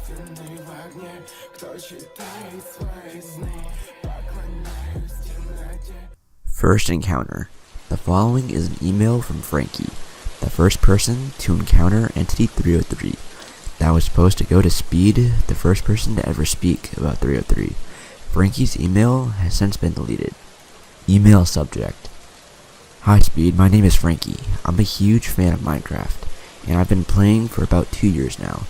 Единственный в огне, кто читает свои сны. Поклоняюсь темноте. First encounter. The following is an email from Frankie, the first person to encounter Entity 303. That was supposed to go to Speed, the first person to ever speak about 303. Frankie's email has since been deleted. Email subject. Hi Speed, my name is Frankie. I'm a huge fan of Minecraft, and I've been playing for about 2 years now.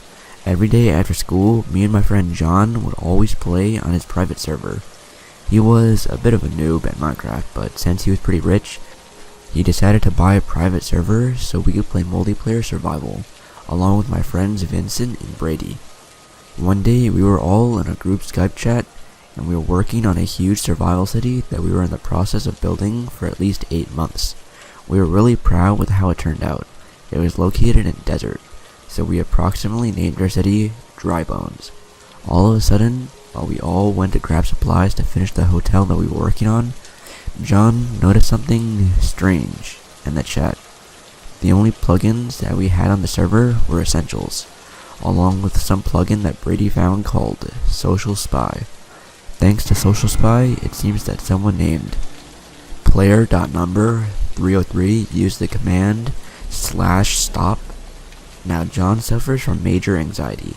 Every day after school, me and my friend John would always play on his private server. He was a bit of a noob at Minecraft, but since he was pretty rich, he decided to buy a private server so we could play multiplayer survival, along with my friends Vincent and Brady. One day we were all in a group Skype chat, and we were working on a huge survival city that we were in the process of building for at least 8 months. We were really proud with how it turned out. It was located in a desert, so we approximately named our city Dry Bones. All of a sudden, while we all went to grab supplies to finish the hotel that we were working on, John noticed something strange in the chat. The only plugins that we had on the server were essentials, along with some plugin that Brady found called Social Spy. Thanks to Social Spy, it seems that someone named player.number303 used the command /stop. Now John suffers from major anxiety.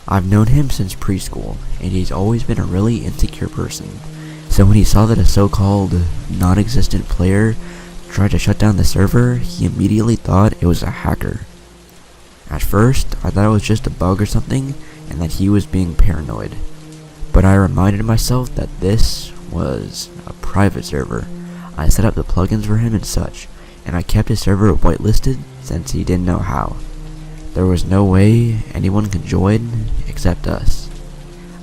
I've known him since preschool, and he's always been a really insecure person. So when he saw that a so-called non-existent player tried to shut down the server, he immediately thought it was a hacker. At first, I thought it was just a bug or something, and that he was being paranoid. But I reminded myself that this was a private server. I set up the plugins for him and such, and I kept his server whitelisted since he didn't know how. There was no way anyone could join except us.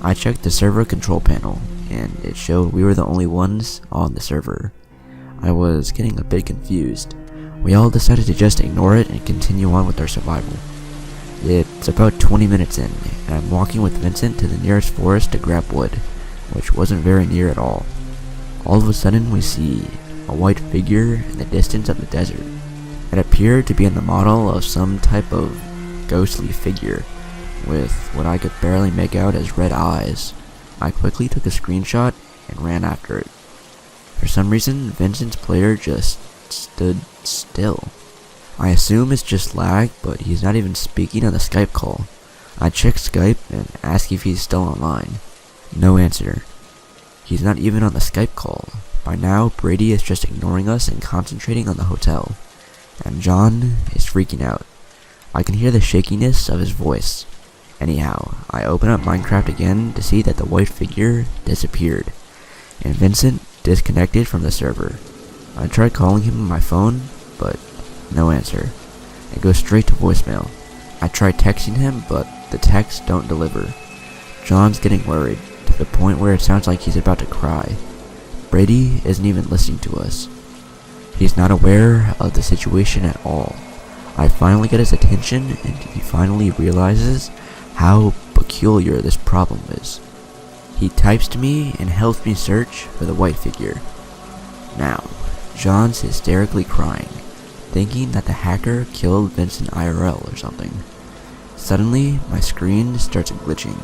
I checked the server control panel, and it showed we were the only ones on the server. I was getting a bit confused. We all decided to just ignore it and continue on with our survival. It's about 20 minutes in, and I'm walking with Vincent to the nearest forest to grab wood, which wasn't very near at all. All of a sudden we see a white figure in the distance of the desert. It appeared to be in the model of some type of ghostly figure, with what I could barely make out as red eyes. I quickly took a screenshot and ran after it. For some reason, Vincent's player just stood still. I assume it's just lag, but he's not even speaking on the Skype call. I check Skype and ask if he's still online. No answer. He's not even on the Skype call. By now, Brady is just ignoring us and concentrating on the hotel. And John is freaking out. I can hear the shakiness of his voice. Anyhow, I open up Minecraft again to see that the white figure disappeared, and Vincent disconnected from the server. I tried calling him on my phone, but no answer. It goes straight to voicemail. I tried texting him, but the texts don't deliver. John's getting worried, to the point where it sounds like he's about to cry. Brady isn't even listening to us. He's not aware of the situation at all. I finally get his attention, and he finally realizes how peculiar this problem is. He types to me and helps me search for the white figure. Now, John's hysterically crying, thinking that the hacker killed Vincent IRL or something. Suddenly, my screen starts glitching.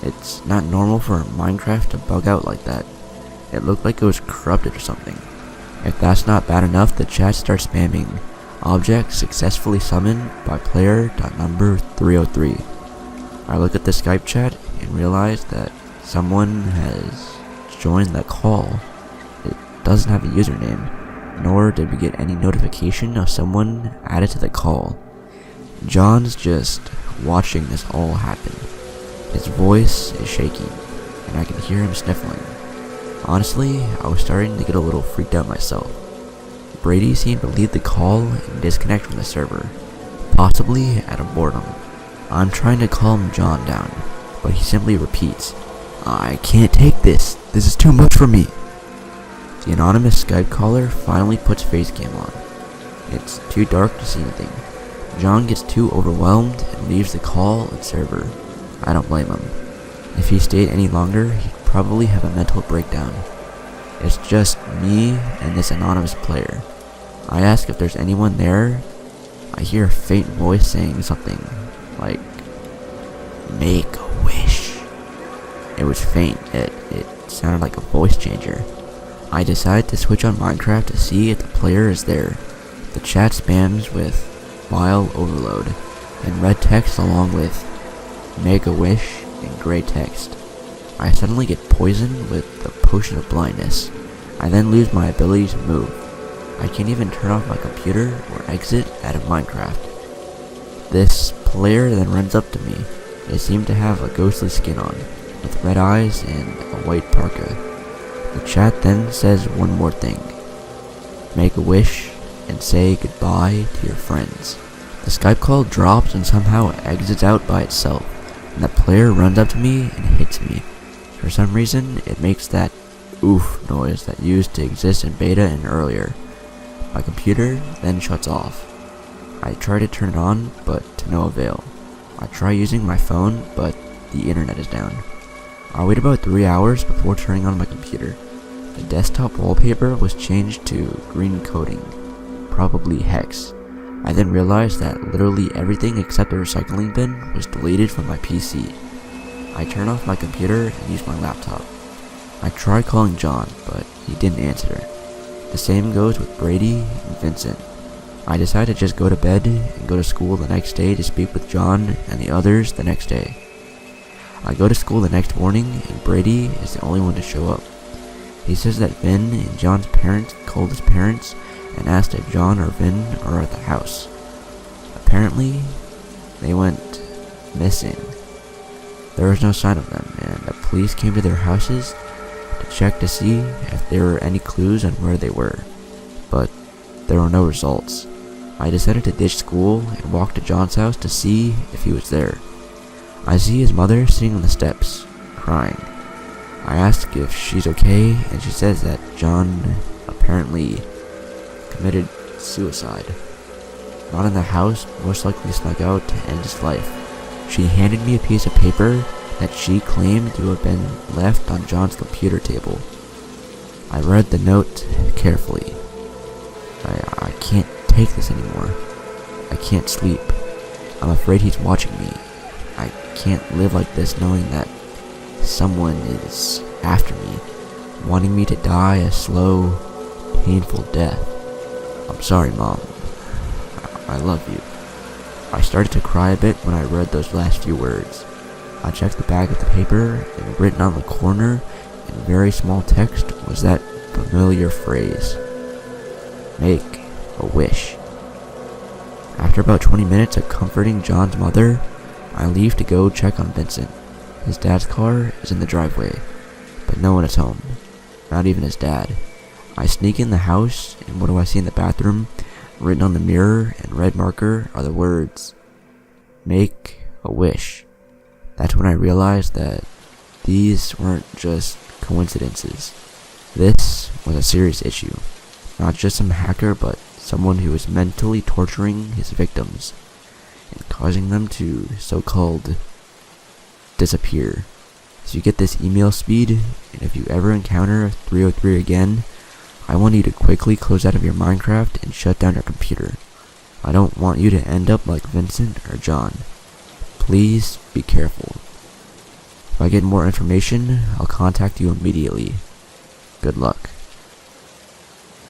It's not normal for Minecraft to bug out like that. It looked like it was corrupted or something. If that's not bad enough, the chat starts spamming object successfully summoned by player.number303. I look at the Skype chat and realize that someone has joined the call. It doesn't have a username, nor did we get any notification of someone added to the call. John's just watching this all happen. His voice is shaking, and I can hear him sniffling. Honestly, I was starting to get a little freaked out myself. Brady seemed to leave the call and disconnect from the server, possibly out of boredom. I'm trying to calm John down, but he simply repeats, "I can't take this. This is too much for me." The anonymous Skype caller finally puts facecam on. It's too dark to see anything. John gets too overwhelmed and leaves the call and server. I don't blame him. If he stayed any longer, he'd probably have a mental breakdown. It's just me and this anonymous player. I ask if there's anyone there. I hear a faint voice saying something like, Make a wish. It was faint, it sounded like a voice changer. I decided to switch on Minecraft to see if the player is there. The chat spams with file overload and red text along with make a wish in gray text. I suddenly get poisoned with the potion of blindness. I then lose my ability to move. I can't even turn off my computer or exit out of Minecraft. This player then runs up to me. They seem to have a ghostly skin on, with red eyes and a white parka. The chat then says one more thing. Make a wish and say goodbye to your friends. The Skype call drops and somehow exits out by itself, and the player runs up to me and hits me. For some reason, it makes that oof noise that used to exist in beta and earlier. My computer then shuts off. I try to turn it on, but to no avail. I try using my phone, but the internet is down. I wait about 3 hours before turning on my computer. The desktop wallpaper was changed to green coding, probably hex. I then realized that literally everything except the recycling bin was deleted from my PC. I turn off my computer and use my laptop. I tried calling John, but he didn't answer. The same goes with Brady and Vincent. I decided to just go to bed and go to school the next day to speak with John and the others the next day. I go to school the next morning and Brady is the only one to show up. He says that Vin and John's parents called his parents and asked if John or Vin are at the house. Apparently, they went missing. There was no sign of them, and the police came to their houses to check to see if there were any clues on where they were, but there were no results. I decided to ditch school and walk to John's house to see if he was there. I see his mother sitting on the steps, crying. I ask if she's okay, and she says that John apparently committed suicide. Not in the house, most likely snuck out to end his life. She handed me a piece of paper that she claimed to have been left on John's computer table. I read the note carefully. I can't take this anymore. I can't sleep. I'm afraid he's watching me. I can't live like this knowing that someone is after me, wanting me to die a slow, painful death. I'm sorry, Mom. I love you. I started to cry a bit when I read those last few words. I checked the back of the paper, and written on the corner in very small text was that familiar phrase. Make a wish. After about 20 minutes of comforting John's mother, I leave to go check on Vincent. His dad's car is in the driveway, but no one is home, not even his dad. I sneak in the house, and what do I see in the bathroom? Written on the mirror in red marker are the words, make a wish. That's when I realized that these weren't just coincidences. This was a serious issue. Not just some hacker, but someone who was mentally torturing his victims and causing them to so-called disappear. So you get this email speed, and if you ever encounter 303 again, I want you to quickly close out of your Minecraft and shut down your computer. I don't want you to end up like Vincent or John. Please be careful. If I get more information, I'll contact you immediately. Good luck.